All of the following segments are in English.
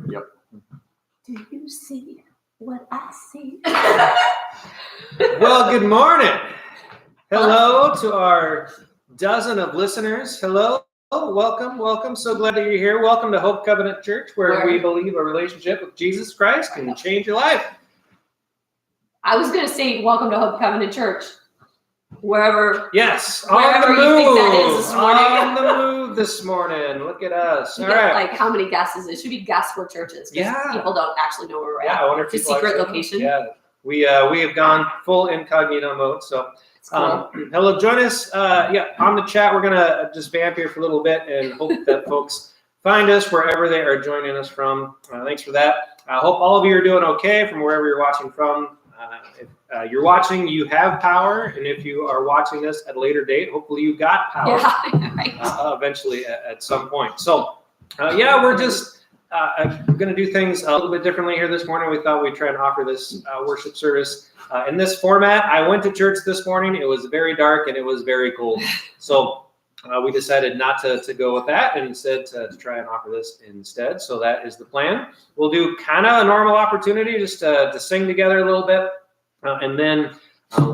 Yep. Do you see what I see? Well, good morning. Hello to our dozen of listeners. Hello. Welcome. So glad that you're here. Welcome to Hope Covenant Church, where we believe a relationship with Jesus Christ can change your life. I was going to say, welcome to Hope Covenant Church. Wherever you think that is this morning. On the move this morning. Look at us. All right. Like how many guesses? It should be guess where church is. Yeah. People don't actually know where we're at. Yeah, I wonder if it's a secret location. Yeah. We have gone full incognito mode. So cool. Hello, join us. On the chat. We're gonna just vamp here for a little bit and hope that folks find us wherever they are joining us from. Thanks for that. I hope all of you are doing okay from wherever you're watching from. If you're watching, you have power, and if you are watching this at a later date, hopefully you got power eventually at some point. So, we're just going to do things a little bit differently here this morning. We thought we'd try and offer this worship service in this format. I went to church this morning. It was very dark, and it was very cold. So we decided not to go with that, and instead to try and offer this instead. So that is the plan. We'll do kind of a normal opportunity just to sing together a little bit. And then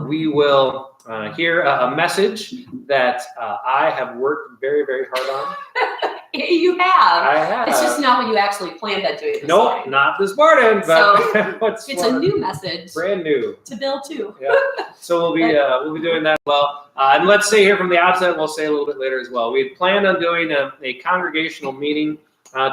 we will hear a message that I have worked very, very hard on. You have. I have. It's just not what you actually planned on doing this morning. Nope, not this morning. But so it's a new message. Brand new. To Bill too. Yeah. So we'll be doing that as well. And let's say here from the outset, we'll say a little bit later as well. We had planned on doing a congregational meeting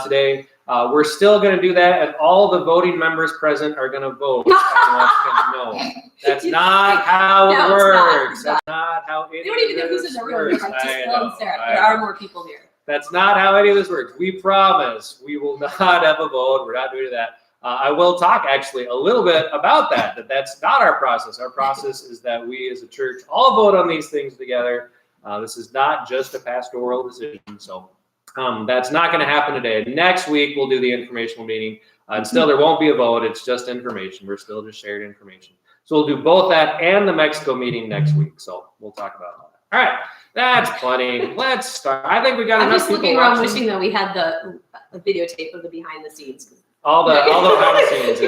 today. We're still going to do that, and all the voting members present are going to vote. No, that's not how it works. That's not how it works. You don't even know who's in the room. Just Bill and Sarah. There are more people here. That's not how any of this works. We promise we will not have a vote. We're not doing that. I will talk actually a little bit about that that's not our process. Our process is that we as a church all vote on these things together. This is not just a pastoral decision. So that's not going to happen today. Next week, we'll do the informational meeting. And still, there won't be a vote. It's just information. We're still just sharing information. So we'll do both that and the Mexico meeting next week. So we'll talk about all that. All right. That's plenty. Let's start. I think we got enough people watching. I'm just looking around wishing that we had the videotape of the behind the scenes. All the behind the scenes.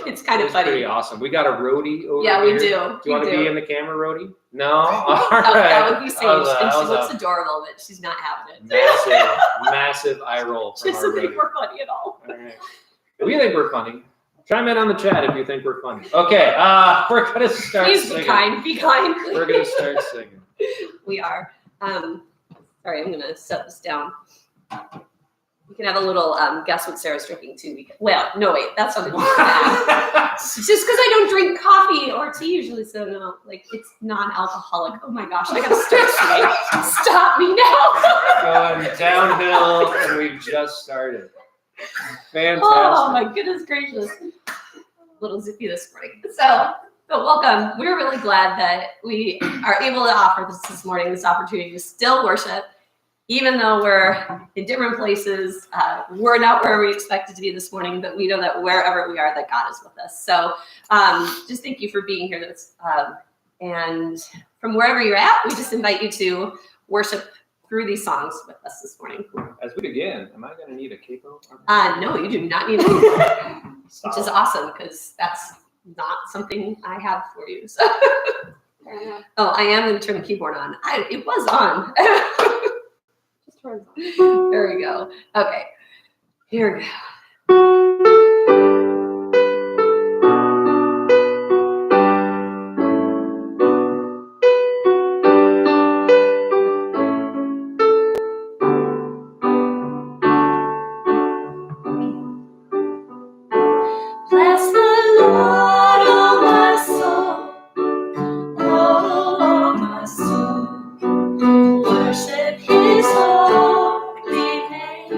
It's kind of funny. Pretty awesome. We got a roadie over here. Yeah, we do. Do you want to be in the camera, roadie? No? All right. That would be Sage. And she looks adorable, but she's not having it. Massive eye roll. She doesn't think we're funny at all. All right. We think we're funny. Chime in on the chat if you think we're funny. Okay, we're going to start Please singing. Be kind. We're going to start singing. We are. Sorry, I'm going to set this down. We can have a little guess what Sarah's drinking too. Well, no, wait, that's something bad. Just because I don't drink coffee or tea usually, so no, it's non-alcoholic. Oh my gosh, I gotta start singing. Stop me now. Going downhill, and we've just started. Fantastic. Oh my goodness gracious. A little zippy this morning. But welcome. We're really glad that we are able to offer this morning, this opportunity to still worship. Even though we're in different places, we're not where we expected to be this morning, but we know that wherever we are, that God is with us. So just thank you for being here. And from wherever you're at, we just invite you to worship through these songs with us this morning. As we begin, am I going to need a capo? No, you do not need a capo, which is awesome because that's not something I have for you. So. Oh, I am going to turn the keyboard on. It was on. There we go. Okay. Here we go. Bless the Lord, oh my soul. Oh, my soul. Worship his holy name.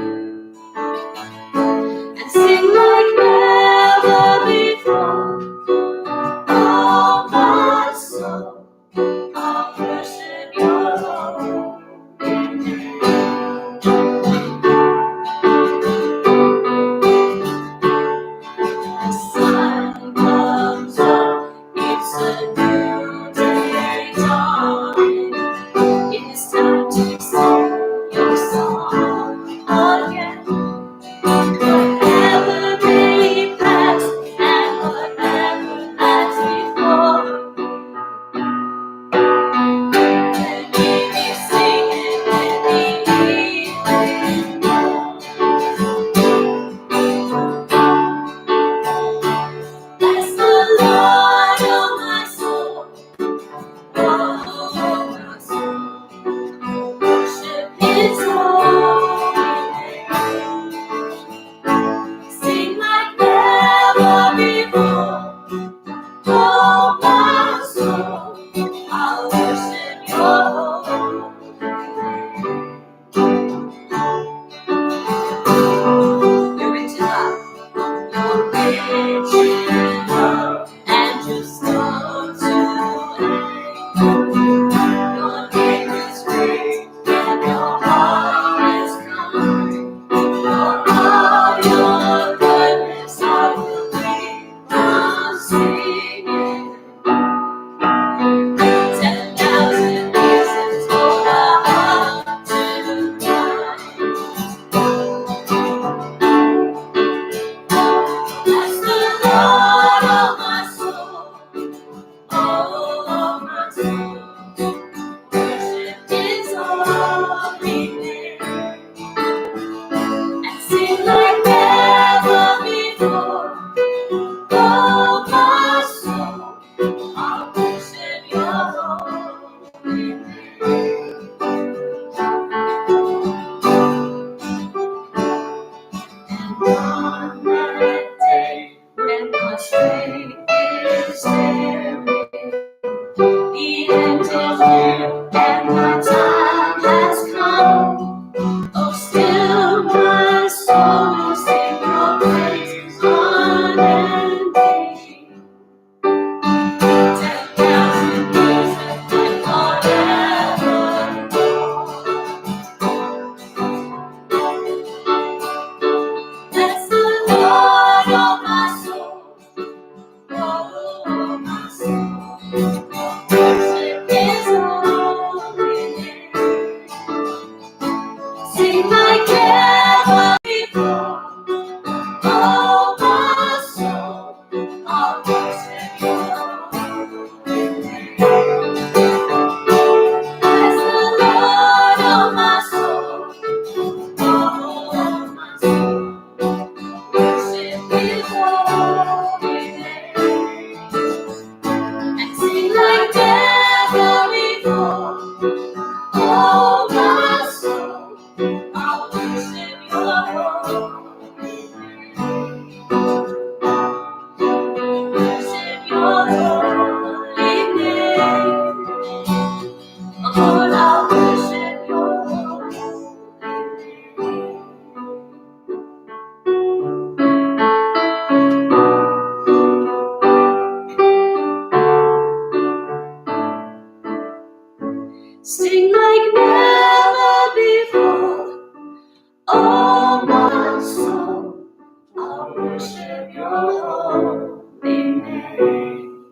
holy name.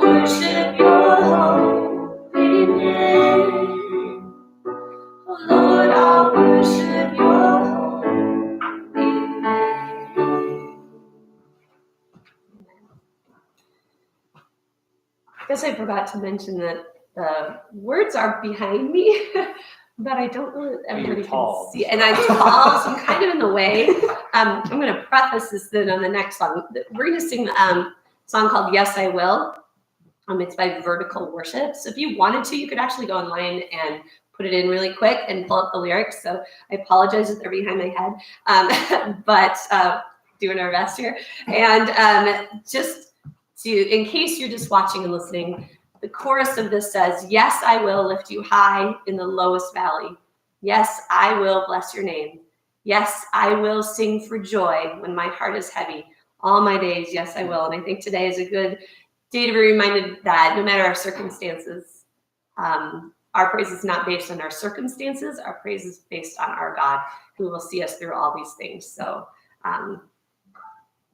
Worship your holy name. Oh Lord, I'll worship your holy name. I guess I forgot to mention that the words are behind me, but I don't know that everybody can see. And I'm tall, so I'm kind of in the way. I'm going to preface this then on the next song. We're going to sing a song called Yes, I Will. It's by Vertical Worship. So if you wanted to, you could actually go online and put it in really quick and pull up the lyrics. So I apologize if they're behind my head, but doing our best here. And just to, in case you're just watching and listening, the chorus of this says, yes, I will lift you high in the lowest valley. Yes, I will bless your name. Yes, I will sing for joy when my heart is heavy. All my days, yes, I will. And I think today is a good day to be reminded that no matter our circumstances, our praise is not based on our circumstances. Our praise is based on our God, who will see us through all these things. So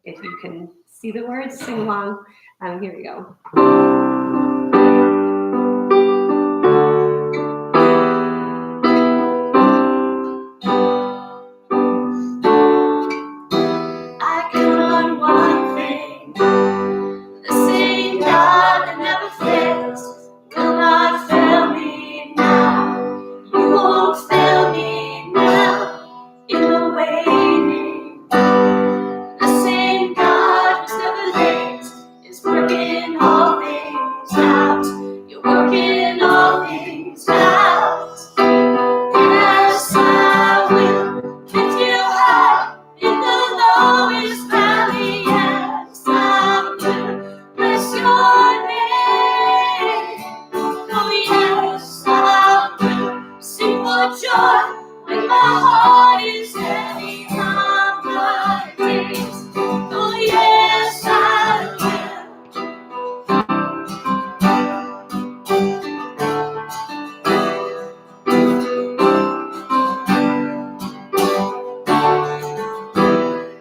if you can see the words, sing along. Here we go. I count on one thing, the same God that never fails will not fail me now. You won't fail me now in the waiting. The same God who's never late is working all things out. You're working all things out. Yes, I will lift you high in the lowest valley. Yes, I will bless your name. Oh, yes, I will sing for joy when my heart is heavy on my days. Oh, yes, I will.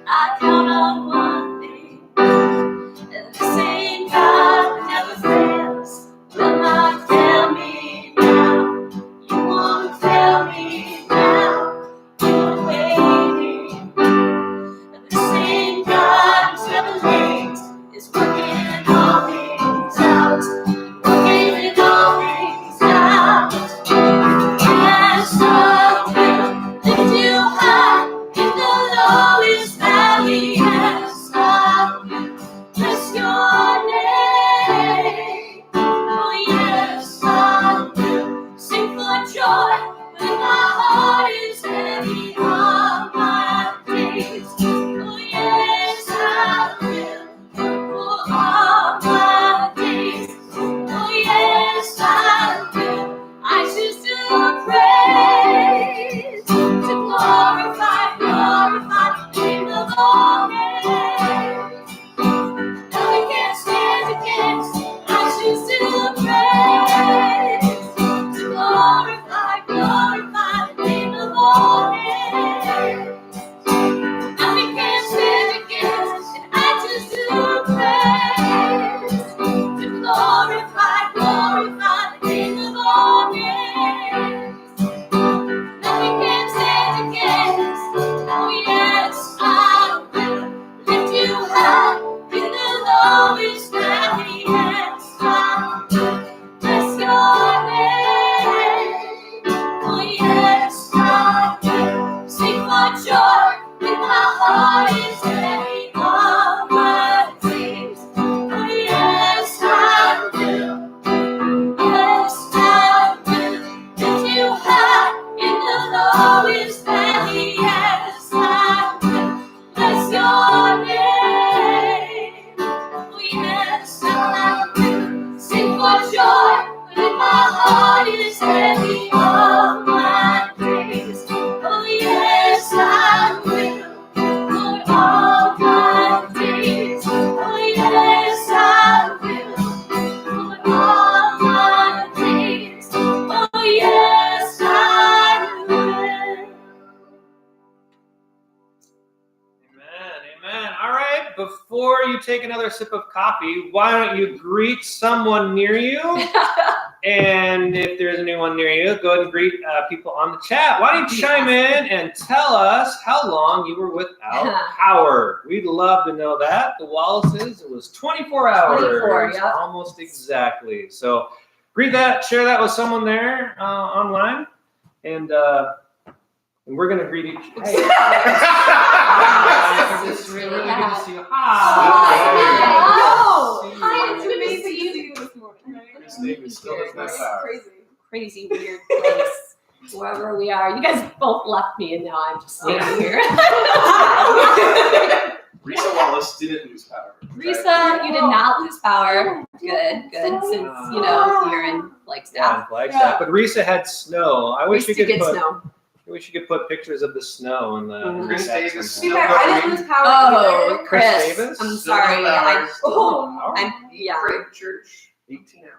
I count on one thing, and the same God who never fails will not fail me now. You won't fail me now. You're waiting. The same God who's never late is working all things out. Working all things out. Yes, I will lift you high in the lowest valley. Yes, I will bless your name. Oh, yes, I will sing for joy when my heart is heavy on my days. Oh, yes, I will for all my days. Oh, yes, I will. I choose to praise, to glorify the name of all names. Nothing can stand against. I choose to praise, to glorify the name of all names. Nothing can stand against, and I choose to praise, to glorify the name of all names. Nothing can stand against. Oh yes, I will lift you high in the lowest valley. Yes, I will bless your name. Oh yes, I will sing for joy when my heart is heavy on my days. Oh yes, I will. Yes, I will lift you high in the lowest valley. Yes, I will bless your name. Oh, yes, I will sing for joy when my heart is heavy on my days. Oh, yes, I will, Lord, all before you take another sip of coffee, why don't you greet someone near you? And if there's anyone near you, go ahead and greet people on the chat. Why don't you chime in and tell us how long you were without power? We'd love to know that. The Wallaces, it was 24 hours. 24, yeah. Almost exactly. So greet that, share that with someone there online. And we're going to greet each other. Hey. It's really good to see you. Hi, it's amazing to see you this morning. Crazy weird place. Wherever we are. You guys both left me and now I'm just standing here. Risa Wallace didn't lose power. Risa, you did not lose power. Good. Since you're in Flagstaff. Yeah. But Risa had snow. I wish we could get put snow. I wish you could put pictures of the snow in the Chris Davis. I didn't lose power. Oh, Chris Chris. Davis? I'm sorry. Yeah. Great church, 18 hours.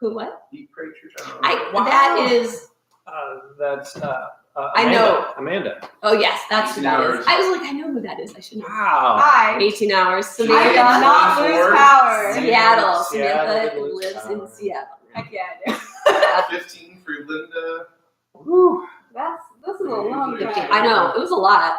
Who? What? Eat, pray, church. I don't know. That is. That's I know. Amanda. Oh yes, that's who that 18 is. I was like, I know who that is. I should know. Wow. Hi. 18 hours. I did Samantha. not lose power. Seattle. Seattle Samantha didn't lose lives in power. Seattle. Heck yeah, I do. 15 for Linda. Woo. This is a long time. I know it was a lot,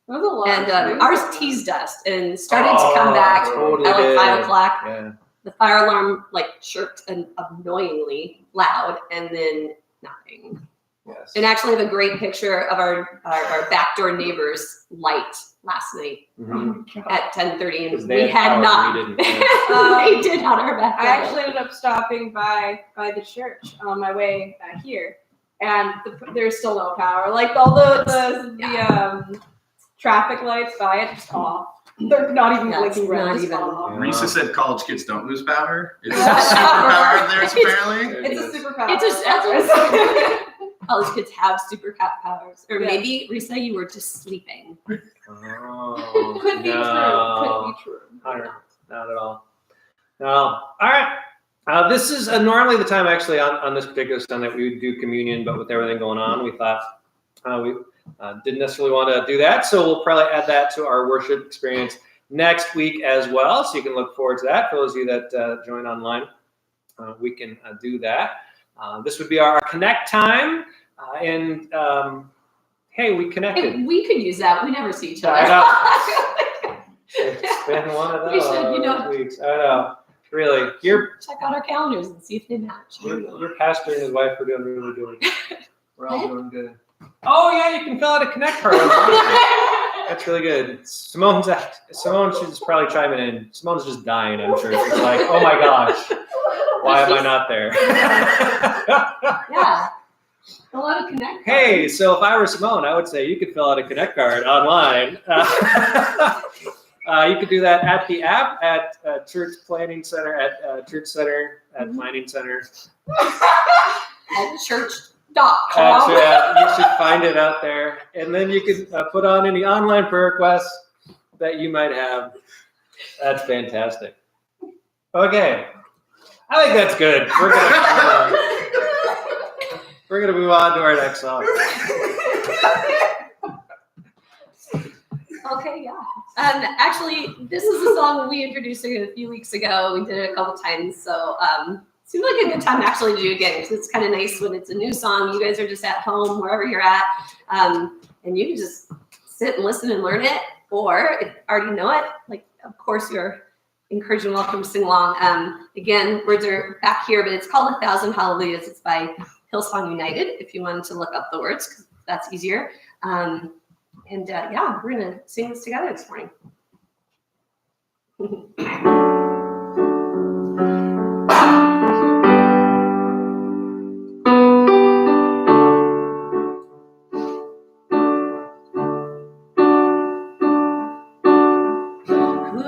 It was a lot. and ours teased us and started to come back totally at did. 5 o'clock. Yeah. The fire alarm chirped and annoyingly loud, and then nothing. Yes. And actually, I have a great picture of our backdoor neighbor's light last night Mhm. at 10:30, Because and they we had power, not. we didn't. Yeah. They did on our back. I actually ended up stopping by the church on my way back here, and there's still no power. All the traffic lights by it just off. They're not even Yeah, blinking red. not just even. off. Yeah. Risa said college kids don't lose power. It's a superpower of theirs, apparently. It's a superpower. It's college kids have powers, or Yeah. maybe Risa, you were just sleeping. Oh, Could be no. true. Not at all. No. All right. This is normally the time, actually, on this particular Sunday, we would do communion, but with everything going on, we thought we didn't necessarily want to do that. So we'll probably add that to our worship experience next week as well. So you can look forward to that. For those of you that join online, we can do that. This would be our connect time. Hey, we connected. Hey, we could use that. We never see each other. I It's been one of We those should, weeks. I know. Really, your Check out our calendars and see if they match. pastor and his wife are doing really good. We're all doing good. Oh yeah, you can fill out a connect card. That's really good. Simone should probably chime in. Simone's just dying, I'm sure. She's like, oh my gosh, why am I not there? Yeah. Fill out a connect. Hey, so if I were Simone, I would say you could fill out a connect card online. You could do that at the app, at Church Planning Center, at Church Center, at Planning Center. At church.com. You should find it out there. And then you can put on any online prayer requests that you might have. That's fantastic. Okay. I think that's good. We're gonna move on to our next song. Okay, yeah. Actually, this is a song we introduced a few weeks ago. We did it a couple times, so seems like a good time actually to do it again, because it's kind of nice when it's a new song. You guys are just at home, wherever you're at, and you can just sit and listen and learn it, or if you already know it, of course, you're encouraged and welcome to sing along. Again, words are back here, but it's called 1,000 Hallelujahs. It's by Hillsong United, if you wanted to look up the words, because that's easier. We're going to sing this together this morning. Who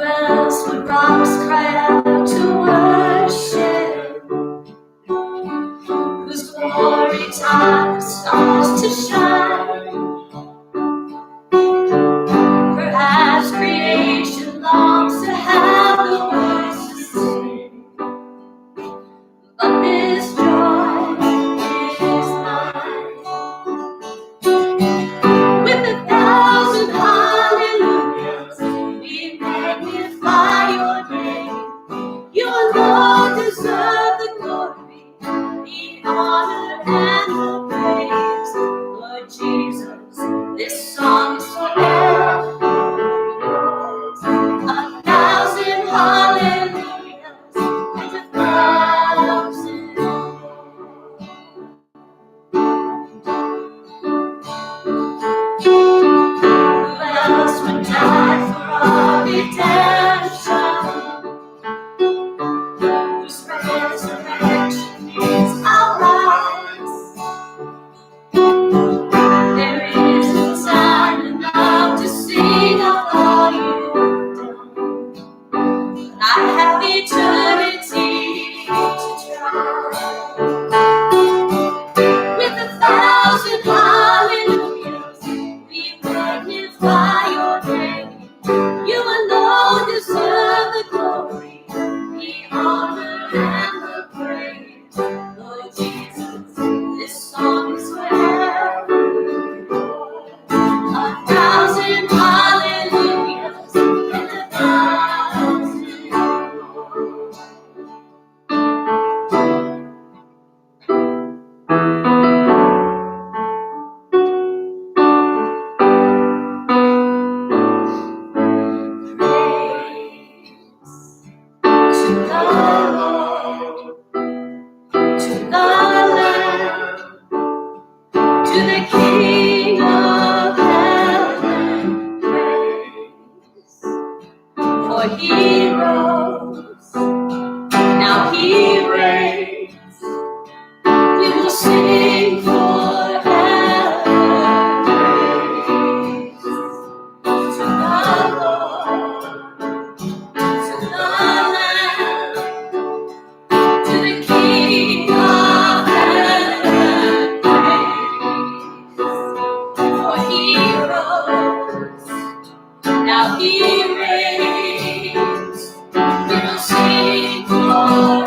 else would promise cry out to worship? Whose glory taught the stars to shine? Perhaps creation longs to have the For he rose, now he reigns. We will sing forever praise to the Lord, to the Lamb, to the King of heaven. For he rose, now he reigns. We will sing forever.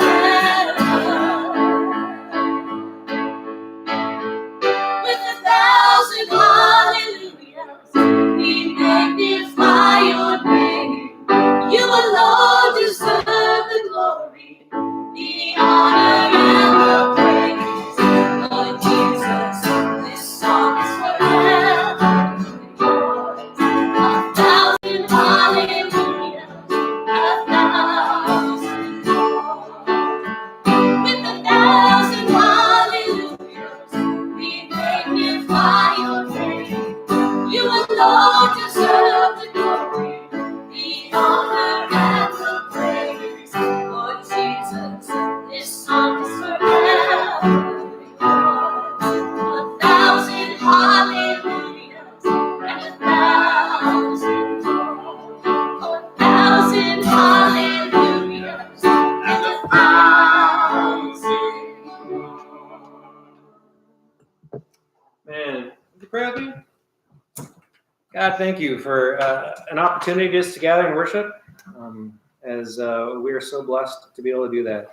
With 1,000 hallelujahs, we magnify your name. You alone deserve the glory, the honor, and the praise. Lord Jesus, this song is forever yours. 1,000 hallelujahs, 1,000 more. With 1,000 hallelujahs, we magnify your name. You alone deserve the glory, the honor, and the praise. Lord Jesus, this song is forever yours. 1,000 hallelujahs and 1,000 more. 1,000 hallelujahs and 1,000 more. Man, you proud of you? God, thank you for an opportunity just to gather and worship. As we are so blessed to be able to do that.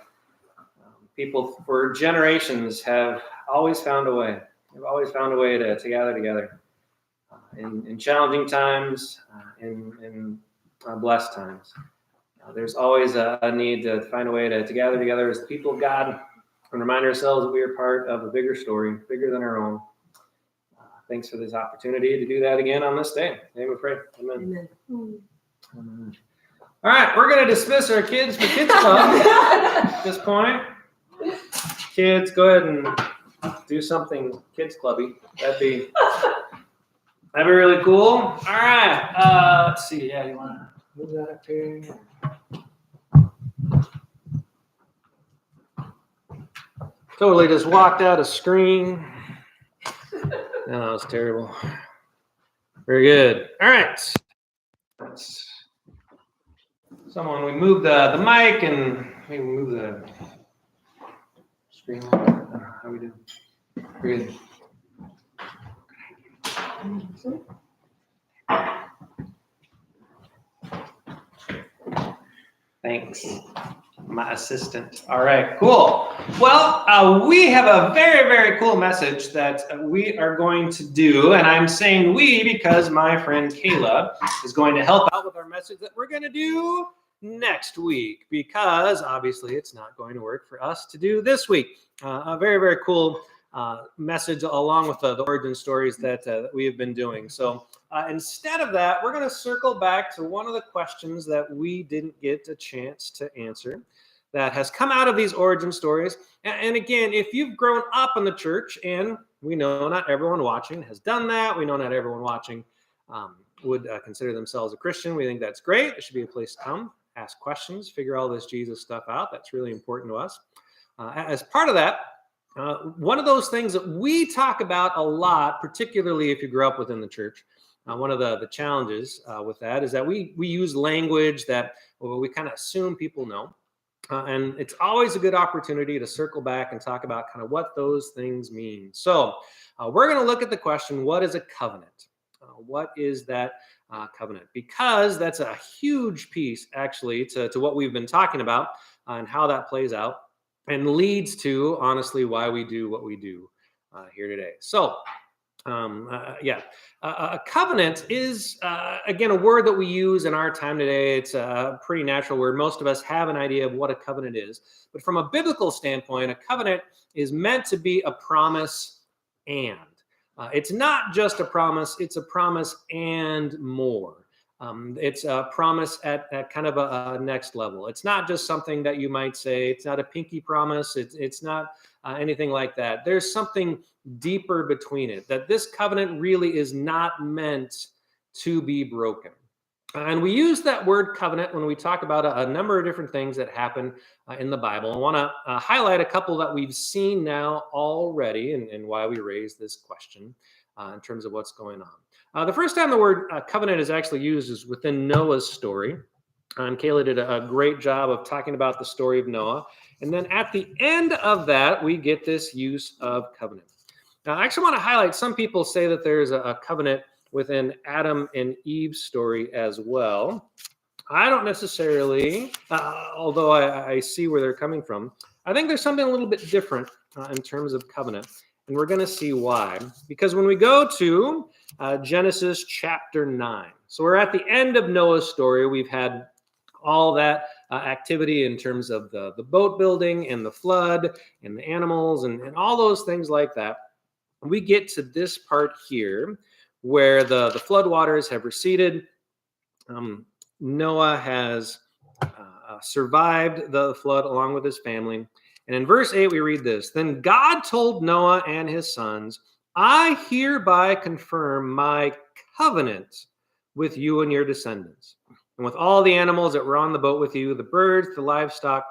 People for generations have always found a way. They've always found a way to gather together in challenging times, in blessed times. There's always a need to find a way to gather together as the people of God and remind ourselves that we are part of a bigger story, bigger than our own. Thanks for this opportunity to do that again on this day. In the name we pray. Amen. Amen. All right, we're going to dismiss our kids for Kids Club at this point. Kids, go ahead and do something Kids Clubby. That'd be really cool. All right, let's see. Yeah, you want to move that up here? Totally just walked out of screen. No, that was terrible. Very good. All right. Someone, we moved the mic and maybe we move the screen. How we doing? Very good. Thanks, my assistant. All right, cool. Well, we have a very, very cool message that we are going to do, and I'm saying we because my friend Kayla is going to help out with our message that we're going to do next week, because obviously it's not going to work for us to do this week. A very, very cool message along with the origin stories that we have been doing. So instead of that, we're going to circle back to one of the questions that we didn't get a chance to answer that has come out of these origin stories. And again, if you've grown up in the church, and we know not everyone watching has done that, we know not everyone watching would consider themselves a Christian. We think that's great. It should be a place to come, ask questions, figure all this Jesus stuff out. That's really important to us. As part of that, one of those things that we talk about a lot, particularly if you grew up within the church, one of the challenges with that is that we use language that we kind of assume people know. And it's always a good opportunity to circle back and talk about kind of what those things mean. So we're going to look at the question, what is a covenant? What is that covenant? Because that's a huge piece, actually, to what we've been talking about and how that plays out and leads to, honestly, why we do what we do here today. So a covenant is, again, a word that we use in our time today. It's a pretty natural word. Most of us have an idea of what a covenant is. But from a biblical standpoint, a covenant is meant to be a promise and. It's not just a promise, it's a promise and more. It's a promise at kind of a next level. It's not just something that you might say, it's not a pinky promise, it's not anything like that. There's something deeper between it, that this covenant really is not meant to be broken. And we use that word covenant when we talk about a number of different things that happen in the Bible. I want to highlight a couple that we've seen now already and why we raised this question in terms of what's going on. The first time the word covenant is actually used is within Noah's story. And Kayla did a great job of talking about the story of Noah. And then at the end of that, we get this use of covenant. Now, I actually want to highlight, some people say that there's a covenant within Adam and Eve's story as well. I don't necessarily, although I see where they're coming from. I think there's something a little bit different in terms of covenant, and we're going to see why. Because when we go to Genesis chapter 9, so we're at the end of Noah's story. We've had all that activity in terms of the boat building and the flood and the animals and all those things like that. We get to this part here where the floodwaters have receded. Noah has survived the flood along with his family. And in verse 8, we read this: Then God told Noah and his sons, I hereby confirm my covenant with you and your descendants, and with all the animals that were on the boat with you, the birds, the livestock,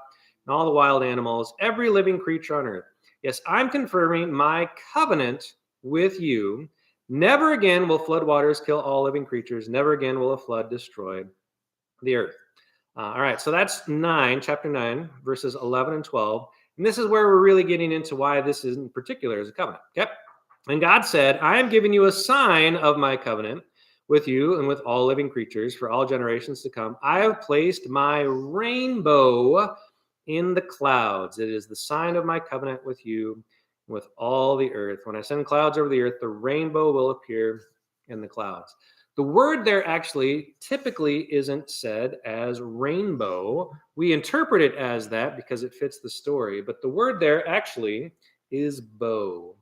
and all the wild animals, every living creature on earth. Yes, I'm confirming my covenant with you. Never again will floodwaters kill all living creatures. Never again will a flood destroy the earth. All right, so that's chapter 9, verses 11 and 12. And this is where we're really getting into why this is in particular is a covenant. Okay? And God said, I am giving you a sign of my covenant with you and with all living creatures for all generations to come. I have placed my rainbow in the clouds. It is the sign of my covenant with you, with all the earth. When I send clouds over the earth, the rainbow will appear in the clouds. The word there actually typically isn't said as rainbow. We interpret it as that because it fits the story, but the word there actually is bow.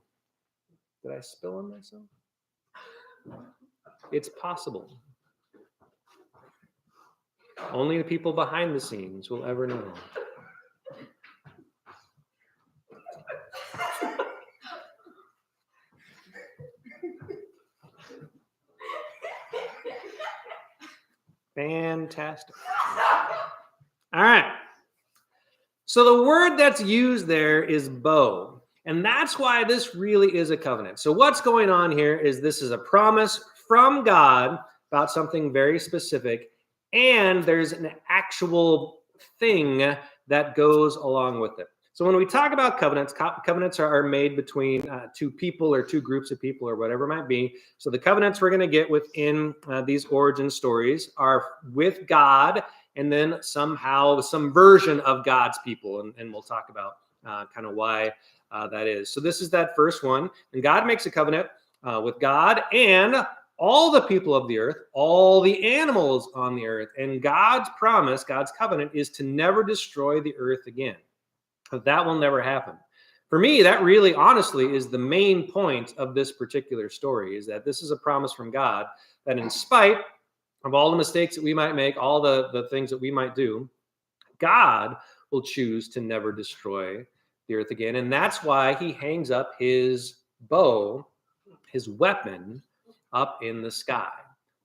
Did I spill on myself? It's possible. Only the people behind the scenes will ever know. Fantastic. All right. So the word that's used there is bow. And that's why this really is a covenant. So what's going on here is this is a promise from God about something very specific. And there's an actual thing that goes along with it. So when we talk about covenants, covenants are made between two people or two groups of people or whatever it might be. So the covenants we're going to get within these origin stories are with God and then somehow some version of God's people. And we'll talk about kind of why that is. So this is that first one. And God makes a covenant with God and all the people of the earth, all the animals on the earth. And God's promise, God's covenant is to never destroy the earth again. That will never happen. For me, that really honestly is the main point of this particular story, is that this is a promise from God that in spite of all the mistakes that we might make, all the things that we might do, God will choose to never destroy the earth again. And that's why he hangs up his bow, his weapon, up in the sky.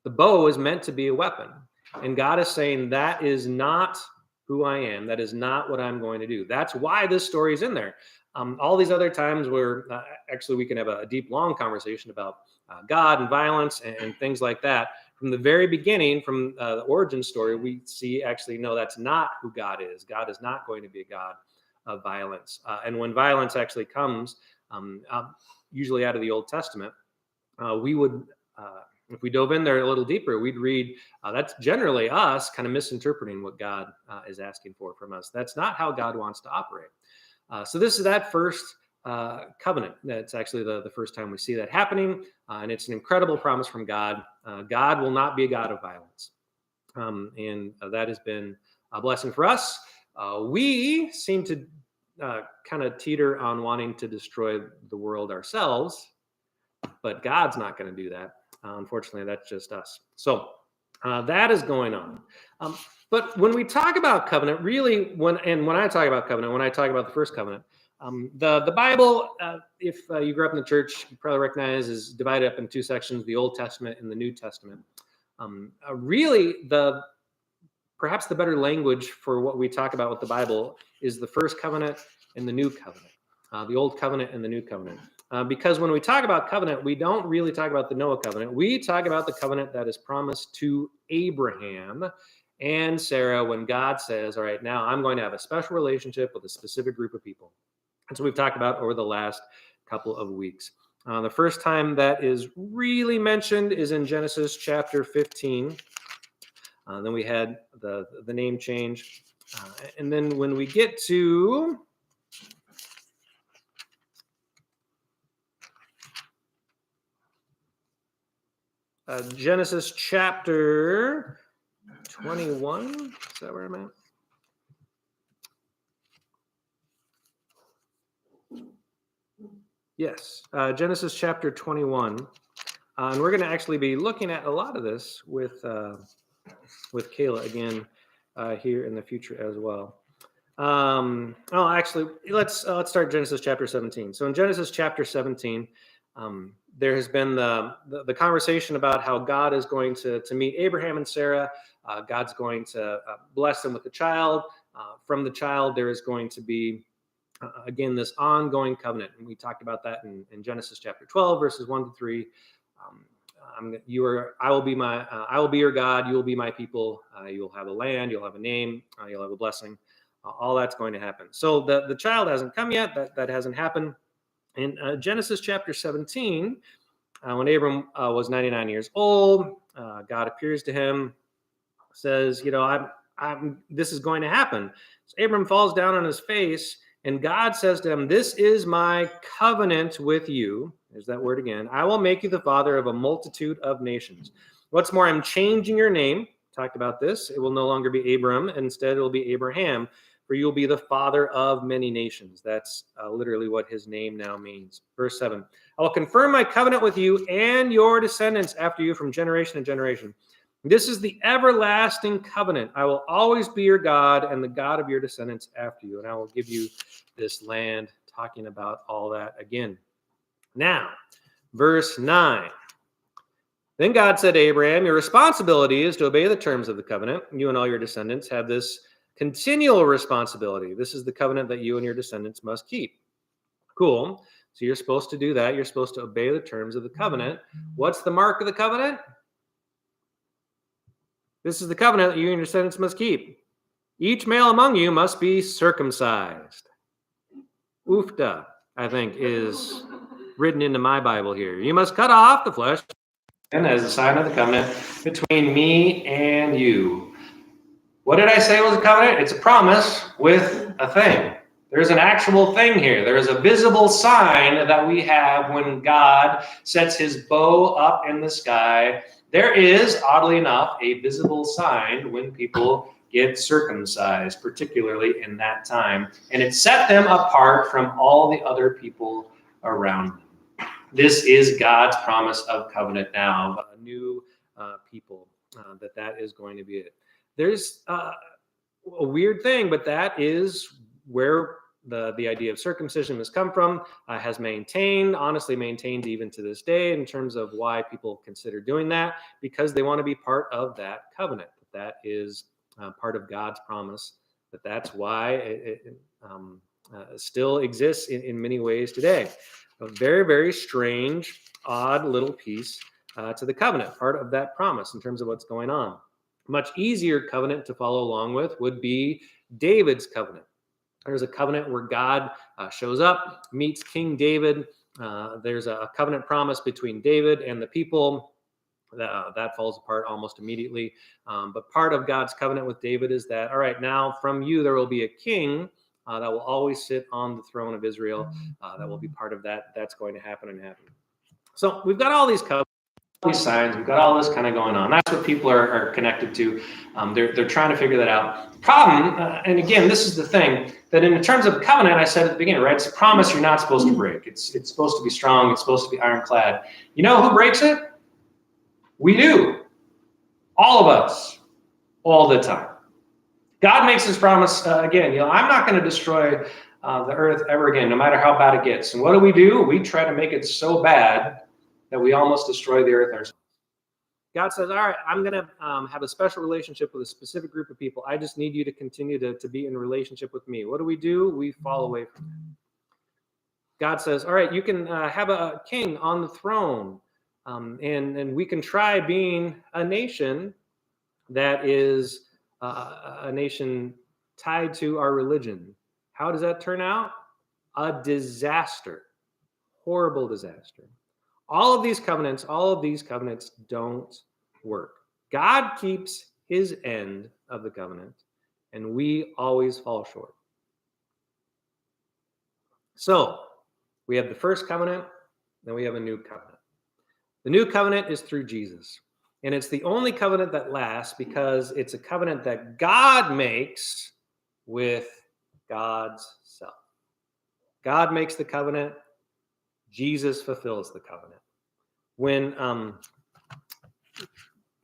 The bow is meant to be a weapon. And God is saying that is not who I am. That is not what I'm going to do. That's why this story is in there. All these other times where actually we can have a deep, long conversation about God and violence and things like that. From the very beginning, from the origin story, we see actually, no, that's not who God is. God is not going to be a God of violence. And when violence actually comes, usually out of the Old Testament, we would, if we dove in there a little deeper, we'd read that's generally us kind of misinterpreting what God is asking for from us. That's not how God wants to operate. So this is that first covenant. That's actually the first time we see that happening. And it's an incredible promise from God. God will not be a God of violence. And that has been a blessing for us. We seem to kind of teeter on wanting to destroy the world ourselves, but God's not going to do that. Unfortunately, that's just us. So that is going on. But when we talk about covenant, really, when I talk about covenant, when I talk about the first covenant, the Bible, if you grew up in the church, you probably recognize is divided up in two sections, the Old Testament and the New Testament. Really, perhaps the better language for what we talk about with the Bible is the first covenant and the new covenant, the old covenant and the new covenant. Because when we talk about covenant, we don't really talk about the Noah covenant. We talk about the covenant that is promised to Abraham and Sarah when God says, all right, now I'm going to have a special relationship with a specific group of people. And so we've talked about over the last couple of weeks. The first time that is really mentioned is in Genesis chapter 15. Then we had the name change. And then when we get to Genesis chapter 21, is that where I'm at? Yes, Genesis chapter 21. And we're going to actually be looking at a lot of this with Kayla again here in the future as well. Actually, let's start Genesis chapter 17. So in Genesis chapter 17, there has been the conversation about how God is going to meet Abraham and Sarah. God's going to bless them with a child. From the child, there is going to be again this ongoing covenant, and we talked about that in Genesis chapter 12, verses 1 to 3. I will be your God. You will be my people. You will have a land. You'll have a name. You'll have a blessing. All that's going to happen. So the child hasn't come yet. That hasn't happened. In Genesis chapter 17, when Abram was 99 years old, God appears to him, says, this is going to happen. So Abram falls down on his face, and God says to him, this is my covenant with you. There's that word again. I will make you the father of a multitude of nations. What's more, I'm changing your name. Talked about this. It will no longer be Abram. Instead, it will be Abraham. For you will be the father of many nations. That's literally what his name now means. Verse 7. I will confirm my covenant with you and your descendants after you from generation to generation. This is the everlasting covenant. I will always be your God and the God of your descendants after you. And I will give you this land. Talking about all that again. Now, verse 9. Then God said to Abraham, your responsibility is to obey the terms of the covenant. You and all your descendants have this continual responsibility. This is the covenant that you and your descendants must keep. Cool. So you're supposed to do that. You're supposed to obey the terms of the covenant. What's the mark of the covenant? This is the covenant that you and your descendants must keep. Each male among you must be circumcised. Ufta, I think, is written into my Bible here. You must cut off the flesh and as a sign of the covenant between me and you. What did I say was a covenant? It's a promise with a thing. There's an actual thing here. There is a visible sign that we have when God sets his bow up in the sky. There is, oddly enough, a visible sign when people get circumcised, particularly in that time. And it set them apart from all the other people around them. This is God's promise of covenant now, a new people, that is going to be it. There's a weird thing, but that is where the idea of circumcision has come from, has honestly maintained even to this day in terms of why people consider doing that, because they want to be part of that covenant. That is part of God's promise, that's why it still exists in many ways today. A very, very strange, odd little piece to the covenant, part of that promise in terms of what's going on. Much easier covenant to follow along with would be David's covenant. There's a covenant where God shows up, meets King David. There's a covenant promise between David and the people. That falls apart almost immediately. But part of God's covenant with David is that, all right, now from you there will be a king that will always sit on the throne of Israel. That will be part of that. That's going to happen and happen. So we've got all these covenants. These signs, we've got all this kind of going on. That's what people are connected to. They're trying to figure that out. Problem, and again, this is the thing, that in terms of covenant, I said at the beginning, right? It's a promise you're not supposed to break. It's supposed to be strong. It's supposed to be ironclad. You know who breaks it? We do. All of us. All the time. God makes his promise again. I'm not going to destroy the earth ever again, no matter how bad it gets. And what do? We try to make it so bad that we almost destroy the earth ourselves. God says, all right, I'm going to have a special relationship with a specific group of people. I just need you to continue to be in relationship with me. What do? We fall away from that. God says, all right, you can have a king on the throne, and we can try being a nation that is a nation tied to our religion. How does that turn out? A disaster, horrible disaster. All of these covenants don't work. God keeps his end of the covenant, and we always fall short. So we have the first covenant, then we have a new covenant. The new covenant is through Jesus, and it's the only covenant that lasts because it's a covenant that God makes with God's self. God makes the covenant. Jesus fulfills the covenant. When,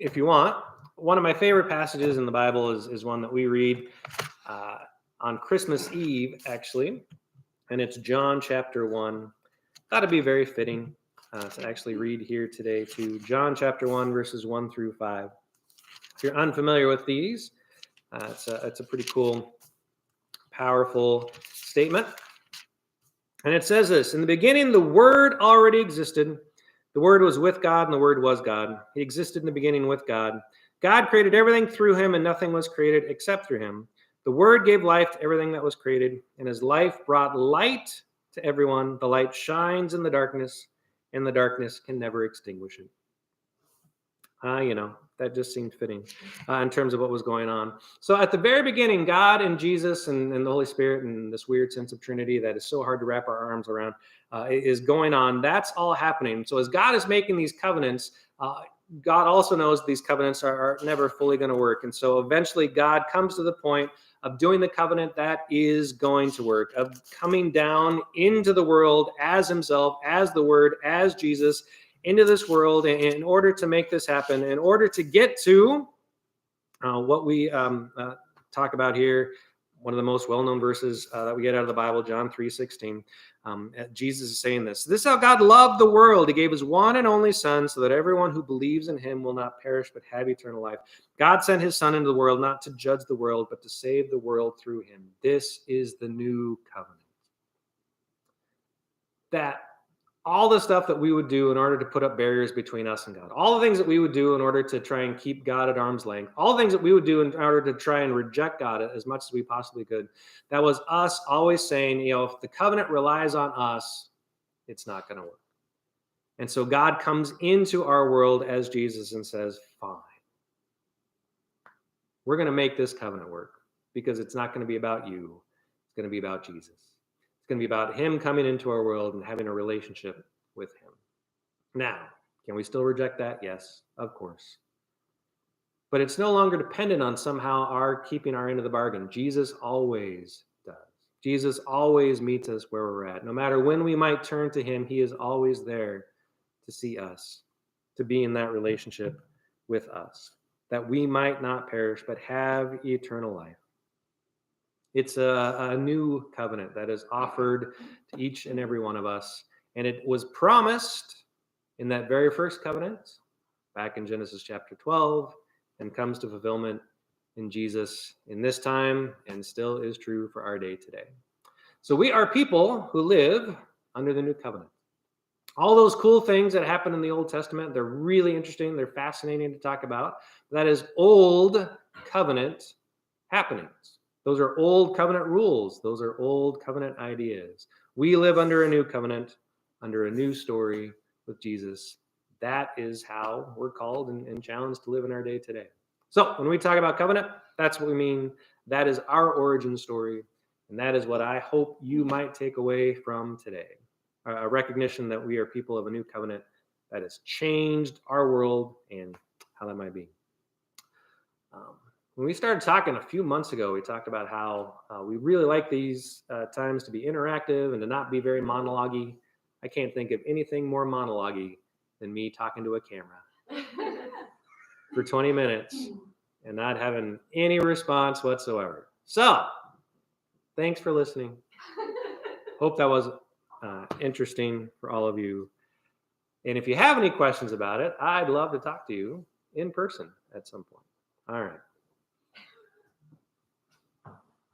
if you want, one of my favorite passages in the Bible is one that we read on Christmas Eve, actually, and it's John chapter 1. Thought it'd be very fitting to actually read here today to John chapter 1, verses 1 through 5. If you're unfamiliar with these, it's a pretty cool, powerful statement. And it says this: in the beginning, the Word already existed. The Word was with God, and the Word was God. He existed in the beginning with God. God created everything through him, and nothing was created except through him. The Word gave life to everything that was created, and his life brought light to everyone. The light shines in the darkness, and the darkness can never extinguish it. That just seemed fitting in terms of what was going on. So at the very beginning, God and Jesus and the Holy Spirit and this weird sense of Trinity that is so hard to wrap our arms around is going on. That's all happening. So as God is making these covenants, God also knows these covenants are never fully going to work. And so eventually God comes to the point of doing the covenant that is going to work, of coming down into the world as himself, as the Word, as Jesus, into this world in order to make this happen, in order to get to what we talk about here, one of the most well-known verses that we get out of the Bible, John 3:16. Jesus is saying this: "This is how God loved the world. He gave his one and only Son so that everyone who believes in him will not perish but have eternal life. God sent his Son into the world not to judge the world, but to save the world through him." This is the new covenant. That all the stuff that we would do in order to put up barriers between us and God, all the things that we would do in order to try and keep God at arm's length, all the things that we would do in order to try and reject God as much as we possibly could, that was us always saying, if the covenant relies on us, it's not going to work. And so God comes into our world as Jesus and says, fine, we're going to make this covenant work because it's not going to be about you. It's going to be about Jesus. It's going to be about him coming into our world and having a relationship with him. Now, can we still reject that? Yes, of course. But it's no longer dependent on somehow our keeping our end of the bargain. Jesus always does. Jesus always meets us where we're at. No matter when we might turn to him, he is always there to see us, to be in that relationship with us, that we might not perish but have eternal life. It's a new covenant that is offered to each and every one of us. And it was promised in that very first covenant back in Genesis chapter 12 and comes to fulfillment in Jesus in this time and still is true for our day today. So we are people who live under the new covenant. All those cool things that happen in the Old Testament, they're really interesting. They're fascinating to talk about. That is old covenant happenings. Those are old covenant rules. Those are old covenant ideas. We live under a new covenant, under a new story with Jesus. That is how we're called and challenged to live in our day today. So when we talk about covenant, that's what we mean. That is our origin story. And that is what I hope you might take away from today. A recognition that we are people of a new covenant that has changed our world and how that might be. When we started talking a few months ago, we talked about how we really like these times to be interactive and to not be very monologue-y. I can't think of anything more monologue-y than me talking to a camera for 20 minutes and not having any response whatsoever. So, thanks for listening. Hope that was interesting for all of you. And if you have any questions about it, I'd love to talk to you. in person at some point. All right. I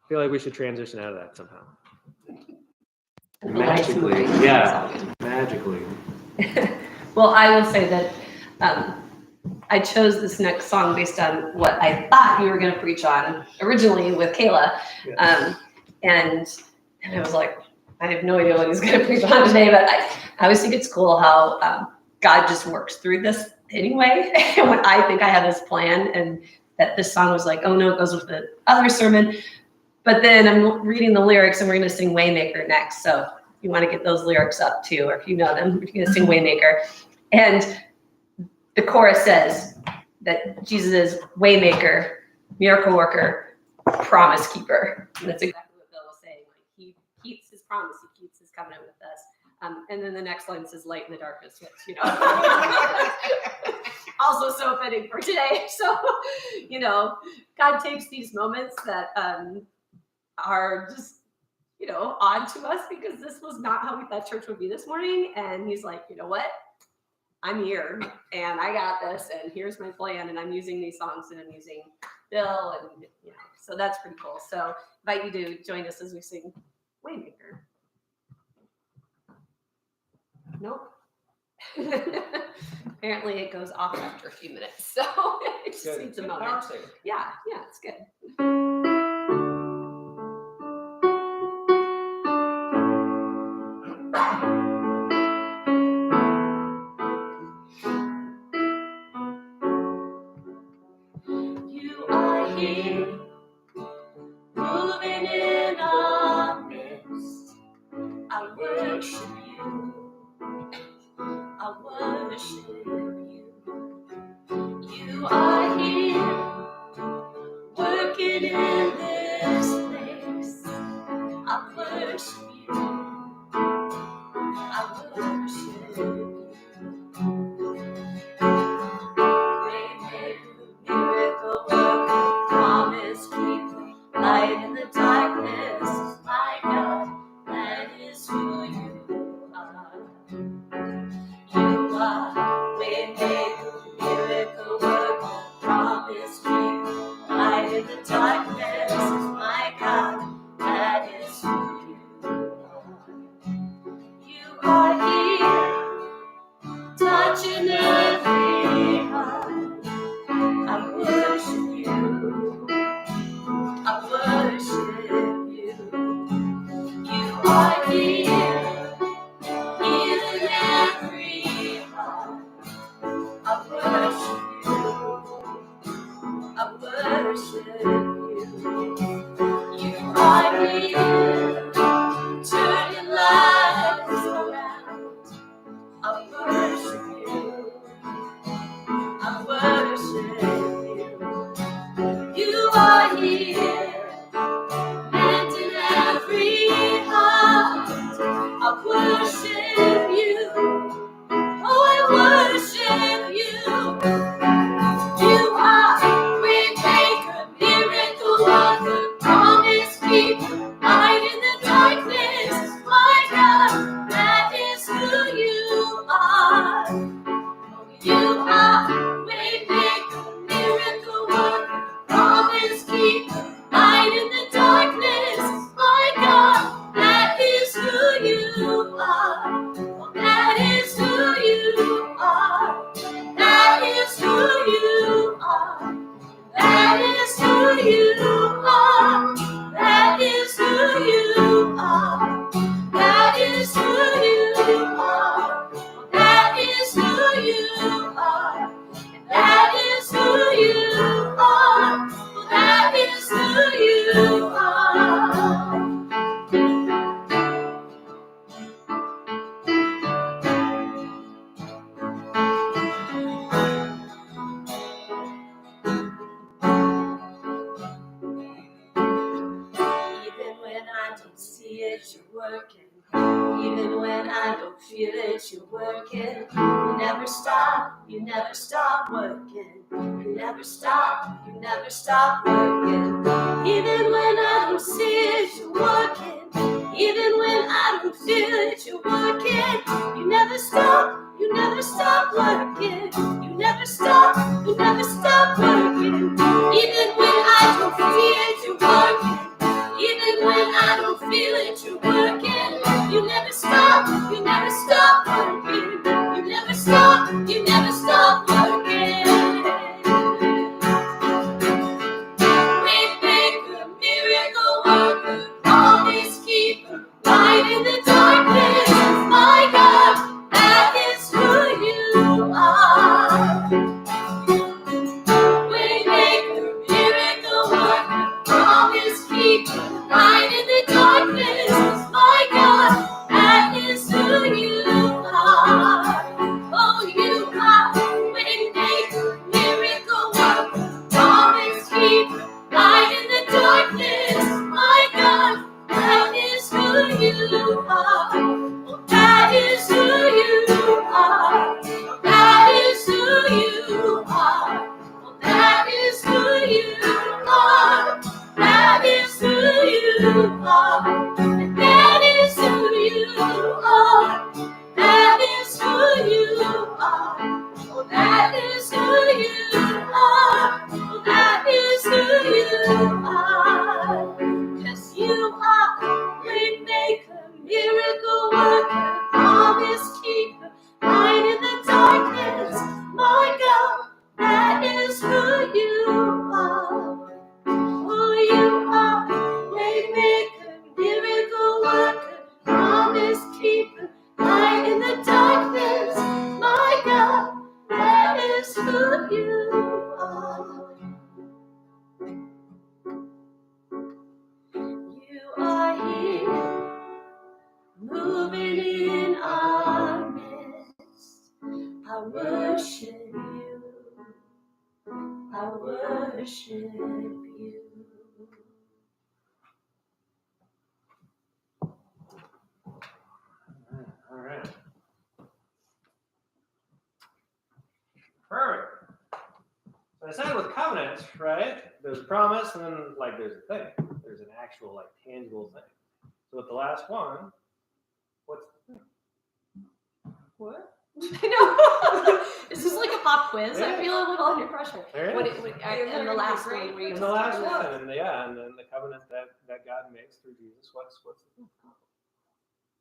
feel like we should transition out of that somehow. Magically, yeah, magically. Well, I will say that I chose this next song based on what I thought you were going to preach on originally with Kayla. Yeah. And I was like, I have no idea what he's going to preach on today, but I always think it's cool how God just works through this anyway. When I think I have this plan, and that this song was like, oh no, it goes with the other sermon. But then I'm reading the lyrics, and we're going to sing Waymaker next. So you want to get those lyrics up too, or if you know them, you're going to sing Waymaker. And the chorus says that Jesus is Waymaker, miracle worker, promise keeper. And that's exactly what Bill was saying. Like, he keeps his promise, he keeps his covenant with us. And then the next line says light in the darkness, which, you know, also so fitting for today. So, you know, God takes these moments that are just, you know, odd to us, because this was not how we thought church would be this morning. And he's like, you know what? I'm here and I got this, and here's my plan, and I'm using these songs, and I'm using Bill, and you know, so that's pretty cool. So I invite you to join us as we sing Waymaker. Nope. Apparently it goes off after a few minutes, so it just Good. needs a Good moment. power save. Yeah, it's good. You are here, moving in our midst. I worship you. I worship you. You are here, working in this place. I worship you. I worship you. Waymaker, miracle worker, promise keeper, light in the darkness. My God, that is who you are. You are Waymaker, miracle worker, promise keeper, light in the darkness. My God, that is who you are. You are here, touching every heart. I worship you. I worship you. You are here, healing every heart. I worship you. I worship you. You are here, turning lives around. I worship you. I worship you. You are here, mending every heart. I worship you. Oh, I worship you. You are Waymaker, miracle worker, promise keeper, light in the darkness. My God, that is who you are. You are Waymaker, miracle worker, promise keeper, light in the darkness. My God, that is who you are. That is who you are. That is who you are. That is who you are. That is who you are. That is who you are. That is who you are. That is who you are. That is who you are. Even when I don't see it, you're working. Even when I don't feel it, you're working. You never stop working. You never stop working. Even when I don't see it, you're working. Even when I don't feel it, you're working. You never stop never stop working. You never stop working. Even when I don't feel it, you're working. Even when I don't feel it, you're working. You never stop working. You never stop working. Waymaker, miracle worker, promise keeper, light in the darkness. My God, that is who you are. Waymaker, miracle worker, promise keeper, light in the darkness. My God, that is who you are. Oh, you are waymaker, miracle worker, promise keeper, light in the darkness. My God, that is who you are. Oh, that is who you are. Oh, that is who you are. Oh, that is who you are. That is who you are. And that is who you are. That is who you are. Oh, that is who you are. Oh, that is who you are. Yes, you are waymaker, miracle worker, promise keeper, light in the darkness. My God, that is who you are. Oh, you are waymaker, miracle worker, promise keeper, light in the darkness. My God, that is who you are. You are here, moving in our midst. I worship you. I worship you. All right. Perfect. So I said with covenants, right? There's a promise, and then like there's a thing. There's an actual like tangible thing. So with the last one, what's the thing? What? I know. Is this like a pop quiz? I feel a little under pressure. There it What, is. and the last one, were you And just the last talking about? one, and and then the covenant that God makes through Jesus. What's the thing?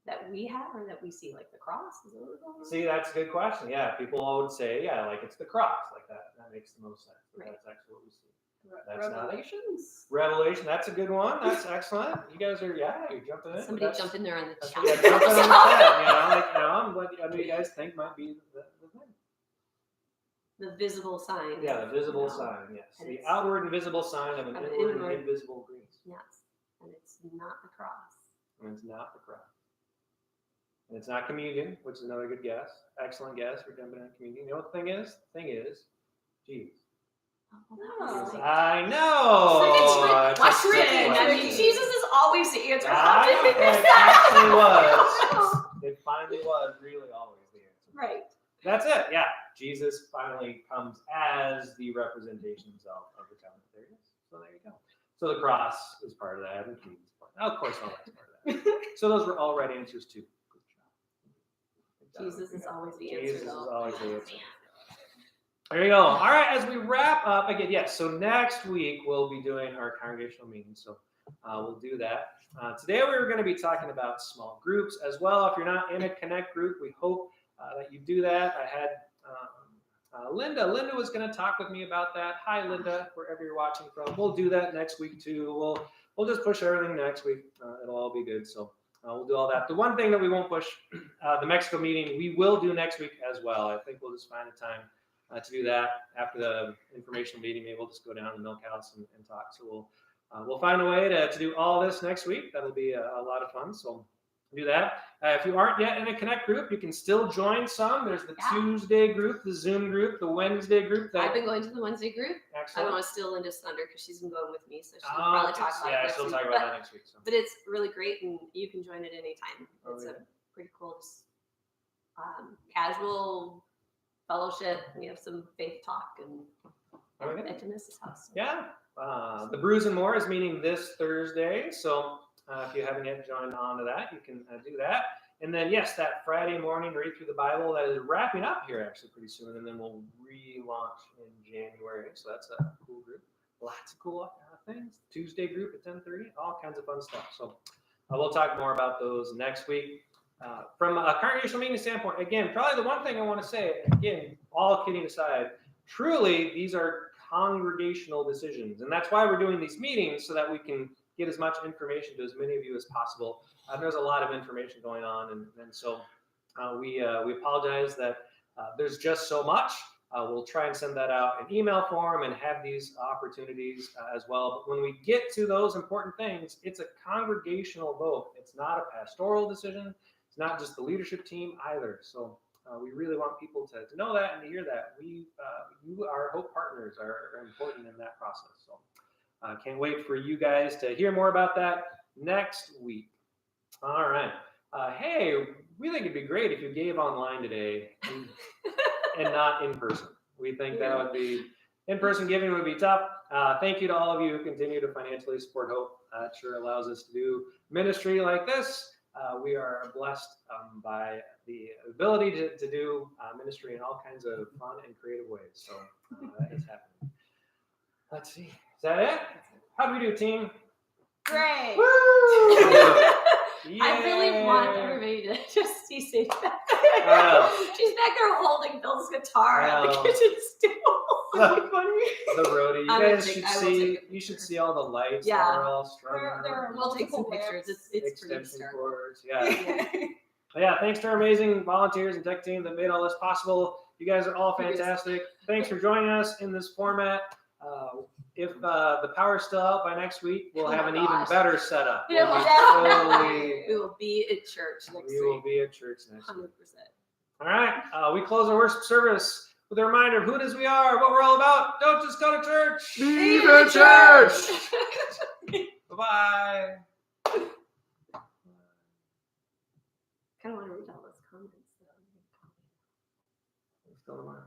That we have, or that we see, like the cross? Is that what we're talking about? See, that's a good question. Yeah, people all would say, yeah, like it's the cross, like that. That makes the most sense. But Right. That's actually what we see. That's not it. Revelations. Revelation, that's a good one. That's excellent. You guys are, you're jumping in. Somebody That's- jump in there on the That's chat. what you jumping on the chat, I'm what you guys think might be the thing. The visible sign. Yeah, the visible No. sign, yes. And The it's- outward and visible sign of an Of an inward and inward- invisible grace. Yes. And it's not the cross. And it's not the cross. And it's not communion, which is another good guess. Excellent guess for jumping on communion. You know what the thing is? The thing is, Jesus. Oh, that was like, I know. it's like It's a tricky. I mean, trick. Jesus is always the answer. How I did we know, miss it that? actually was. It finally was really always the answer. Right. That's it. Yeah. Jesus finally comes as the representation himself of the covenant. There it is. So there you go. So the cross is part of that, and communion is part of that. Of course, all that's part of that. So those were all right answers too. Good job. Jesus is always the answer, Jesus is though. always the Oh, answer. man. There you go. All right, as we wrap up again, yes. So next week we'll be doing our congregational meeting. So we'll do that. Today we were going to be talking about small groups as well. If you're not in a Connect group, we hope that you do that. I had Linda. Linda was going to talk with me about that. Hi, Linda, wherever you're watching from. We'll do that next week too. We'll just push everything next week. It'll all be good. So we'll do all that. The one thing that we won't push, the Mexico meeting, we will do next week as well. I think we'll just find a time to do that after the informational meeting. Maybe we'll just go down to the Milk House and talk. So we'll find a way to do all this next week. That'll be a lot of fun. So do that. If you aren't yet in a Connect group, you can still join some. There's the Tuesday group, the Zoom group, the Wednesday group. I've been going to the Wednesday group. I Excellent. don't want to steal Linda's thunder because she's been going with me, so she'll probably talk about it yeah, next she'll week. talk about that next week. So. But it's really great, and you can join it anytime. Oh, It's yeah. a pretty cool, just casual fellowship. We have some faith talk and Okay. at Dennis's house. Yeah. The Brews and More is meeting this Thursday. So if you haven't yet joined on to that, you can do that. And then, yes, that Friday morning read through the Bible that is wrapping up here actually pretty soon, and then we'll relaunch in January. So that's a cool group. Lots of cool things. Tuesday group at 10:30, all kinds of fun stuff. So we'll talk more about those next week. From a congregational meeting standpoint, again, probably the one thing I want to say, again, all kidding aside, truly these are congregational decisions, and that's why we're doing these meetings so that we can get as much information to as many of you as possible. There's a lot of information going on, and so we apologize that there's just so much. We'll try and send that out in email form and have these opportunities as well. But when we get to those important things, it's a congregational vote. It's not a pastoral decision. It's not just the leadership team either. So we really want people to know that and to hear that. You, our Hope partners, are important in that process. So can't wait for you guys to hear more about that next week. All right. Hey, we think it'd be great if you gave online today and not in person. We think that would be, in-person giving would be tough. Thank you to all of you who continue to financially support Hope. It sure allows us to do ministry like this. We are blessed by the ability to do ministry in all kinds of fun and creative ways. So that is happening. Let's see. Is that it? How do we do, team? Great. Woo! I really want everybody to just see Sage back Wow. there. She's back there holding Bill's guitar at the Wow. kitchen stool. The roadie. You I will guys take- should I will see. take a You should see all the lights Yeah. that are all strung There out. We'll take some Multiple pictures. lamps. It's pretty Extension hysterical. cords. Yeah. Yeah. Thanks to our amazing volunteers and tech team that made all this possible. You guys are all fantastic. Thanks for joining us in this format. If the power's still out by next week, we'll Oh have my an even gosh. better setup. Yeah, We'll be definitely. We will be at church next we will week. be at church next week. 100%. All right. We close our worship service with a reminder of who it is we are, what we're all about. Don't just go to church. Be the church! Bye-bye. Kind of want to read all those comments. Still tomorrow.